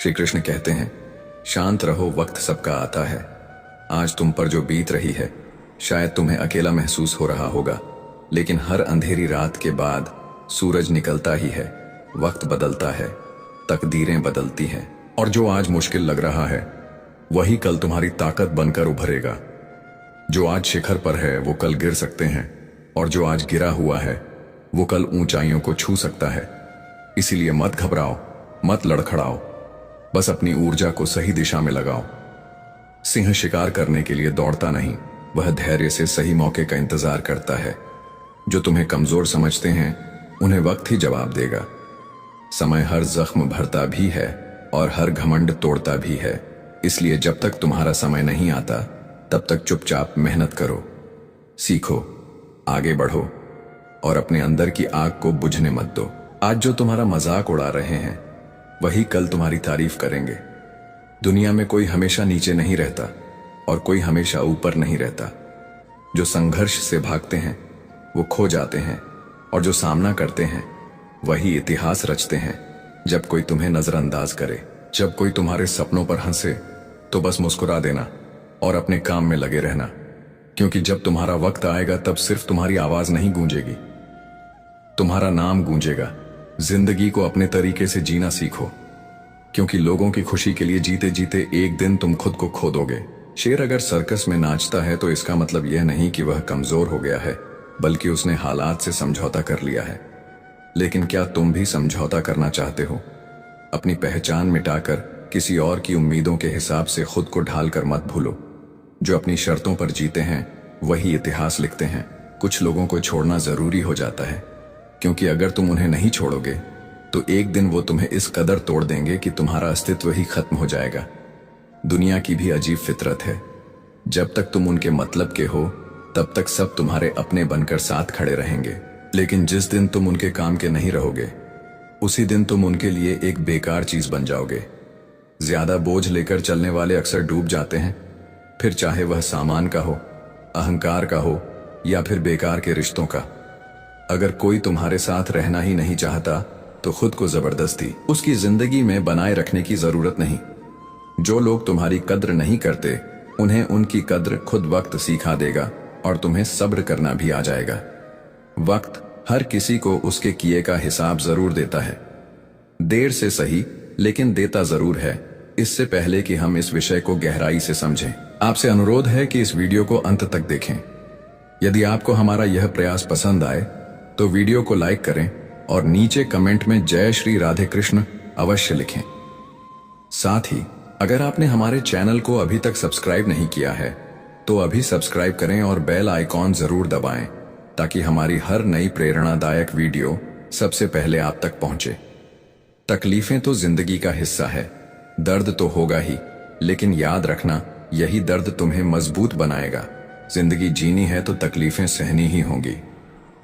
श्री कृष्ण कहते हैं, शांत रहो, वक्त सबका आता है। आज तुम पर जो बीत रही है शायद तुम्हें अकेला महसूस हो रहा होगा, लेकिन हर अंधेरी रात के बाद सूरज निकलता ही है। वक्त बदलता है, तकदीरें बदलती हैं, और जो आज मुश्किल लग रहा है वही कल तुम्हारी ताकत बनकर उभरेगा। जो आज शिखर पर है वो कल गिर सकते हैं, और जो आज गिरा हुआ है वो कल ऊंचाइयों को छू सकता है। इसीलिए मत घबराओ, मत लड़खड़ाओ, बस अपनी ऊर्जा को सही दिशा में लगाओ। सिंह शिकार करने के लिए दौड़ता नहीं, वह धैर्य से सही मौके का इंतजार करता है। जो तुम्हें कमजोर समझते हैं उन्हें वक्त ही जवाब देगा। समय हर जख्म भरता भी है और हर घमंड तोड़ता भी है। इसलिए जब तक तुम्हारा समय नहीं आता तब तक चुपचाप मेहनत करो, सीखो, आगे बढ़ो और अपने अंदर की आग को बुझने मत दो। आज जो तुम्हारा मजाक उड़ा रहे हैं वही कल तुम्हारी तारीफ करेंगे। दुनिया में कोई हमेशा नीचे नहीं रहता और कोई हमेशा ऊपर नहीं रहता। जो संघर्ष से भागते हैं वो खो जाते हैं, और जो सामना करते हैं वही इतिहास रचते हैं। जब कोई तुम्हें नजरअंदाज करे, जब कोई तुम्हारे सपनों पर हंसे, तो बस मुस्कुरा देना और अपने काम में लगे रहना, क्योंकि जब तुम्हारा वक्त आएगा तब सिर्फ तुम्हारी आवाज नहीं गूंजेगी, तुम्हारा नाम गूंजेगा। जिंदगी को अपने तरीके से जीना सीखो, क्योंकि लोगों की खुशी के लिए जीते जीते एक दिन तुम खुद को खो दोगे। शेर अगर सर्कस में नाचता है तो इसका मतलब यह नहीं कि वह कमजोर हो गया है, बल्कि उसने हालात से समझौता कर लिया है। लेकिन क्या तुम भी समझौता करना चाहते हो? अपनी पहचान मिटाकर किसी और की उम्मीदों के हिसाब से खुद को ढालकर मत भूलो। जो अपनी शर्तों पर जीते हैं वही इतिहास लिखते हैं। कुछ लोगों को छोड़ना जरूरी हो जाता है, क्योंकि अगर तुम उन्हें नहीं छोड़ोगे तो एक दिन वो तुम्हें इस कदर तोड़ देंगे कि तुम्हारा अस्तित्व ही खत्म हो जाएगा। दुनिया की भी अजीब फितरत है, जब तक तुम उनके मतलब के हो तब तक सब तुम्हारे अपने बनकर साथ खड़े रहेंगे, लेकिन जिस दिन तुम उनके काम के नहीं रहोगे उसी दिन तुम उनके लिए एक बेकार चीज बन जाओगे। ज्यादा बोझ लेकर चलने वाले अक्सर डूब जाते हैं, फिर चाहे वह सामान का हो, अहंकार का हो या फिर बेकार के रिश्तों का। अगर कोई तुम्हारे साथ रहना ही नहीं चाहता तो खुद को जबरदस्ती उसकी जिंदगी में बनाए रखने की जरूरत नहीं। जो लोग तुम्हारी कद्र नहीं करते उन्हें उनकी कद्र खुद वक्त सिखा देगा, और तुम्हें सब्र करना भी आ जाएगा। वक्त हर किसी को उसके किए का हिसाब जरूर देता है, देर से सही लेकिन देता जरूर है। इससे पहले कि हम इस विषय को गहराई से समझें, आपसे अनुरोध है कि इस वीडियो को अंत तक देखें। यदि आपको हमारा यह प्रयास पसंद आए तो वीडियो को लाइक करें और नीचे कमेंट में जय श्री राधे कृष्ण अवश्य लिखें। साथ ही अगर आपने हमारे चैनल को अभी तक सब्सक्राइब नहीं किया है तो अभी सब्सक्राइब करें और बेल आइकॉन जरूर दबाएं, ताकि हमारी हर नई प्रेरणादायक वीडियो सबसे पहले आप तक पहुंचे। तकलीफें तो जिंदगी का हिस्सा है, दर्द तो होगा ही, लेकिन याद रखना यही दर्द तुम्हें मजबूत बनाएगा। जिंदगी जीनी है तो तकलीफें सहनी ही होंगी,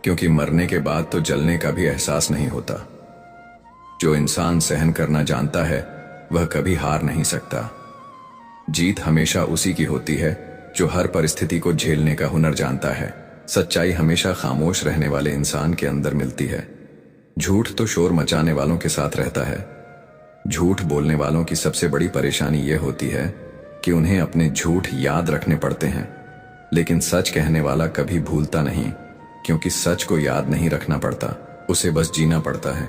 क्योंकि मरने के बाद तो जलने का भी एहसास नहीं होता। जो इंसान सहन करना जानता है वह कभी हार नहीं सकता। जीत हमेशा उसी की होती है जो हर परिस्थिति को झेलने का हुनर जानता है। सच्चाई हमेशा खामोश रहने वाले इंसान के अंदर मिलती है। झूठ तो शोर मचाने वालों के साथ रहता है। झूठ बोलने वालों की सबसे बड़ी परेशानी यह होती है कि उन्हें अपने झूठ याद रखने पड़ते हैं, लेकिन सच कहने वाला कभी भूलता नहीं, क्योंकि सच को याद नहीं रखना पड़ता, उसे बस जीना पड़ता है।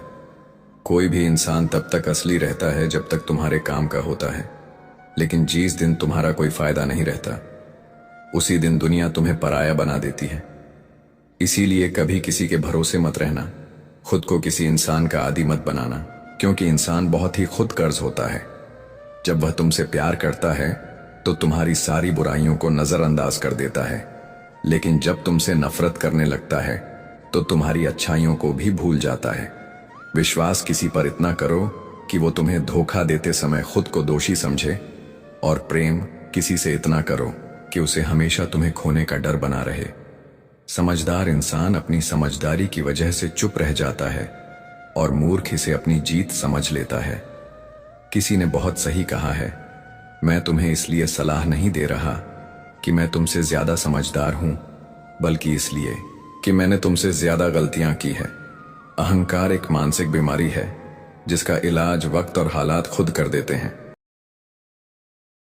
कोई भी इंसान तब तक असली रहता है जब तक तुम्हारे काम का होता है, लेकिन जिस दिन तुम्हारा कोई फायदा नहीं रहता उसी दिन दुनिया तुम्हें पराया बना देती है। इसीलिए कभी किसी के भरोसे मत रहना, खुद को किसी इंसान का आदी मत बनाना, क्योंकि इंसान बहुत ही खुद कर्ज होता है। जब वह तुमसे प्यार करता है तो तुम्हारी सारी बुराइयों को नजरअंदाज कर देता है, लेकिन जब तुमसे नफरत करने लगता है तो तुम्हारी अच्छाइयों को भी भूल जाता है। विश्वास किसी पर इतना करो कि वो तुम्हें धोखा देते समय खुद को दोषी समझे, और प्रेम किसी से इतना करो कि उसे हमेशा तुम्हें खोने का डर बना रहे। समझदार इंसान अपनी समझदारी की वजह से चुप रह जाता है, और मूर्ख इसे अपनी जीत समझ लेता है। किसी ने बहुत सही कहा है, मैं तुम्हें इसलिए सलाह नहीं दे रहा कि मैं तुमसे ज्यादा समझदार हूं, बल्कि इसलिए कि मैंने तुमसे ज्यादा गलतियां की है। अहंकार एक मानसिक बीमारी है जिसका इलाज वक्त और हालात खुद कर देते हैं।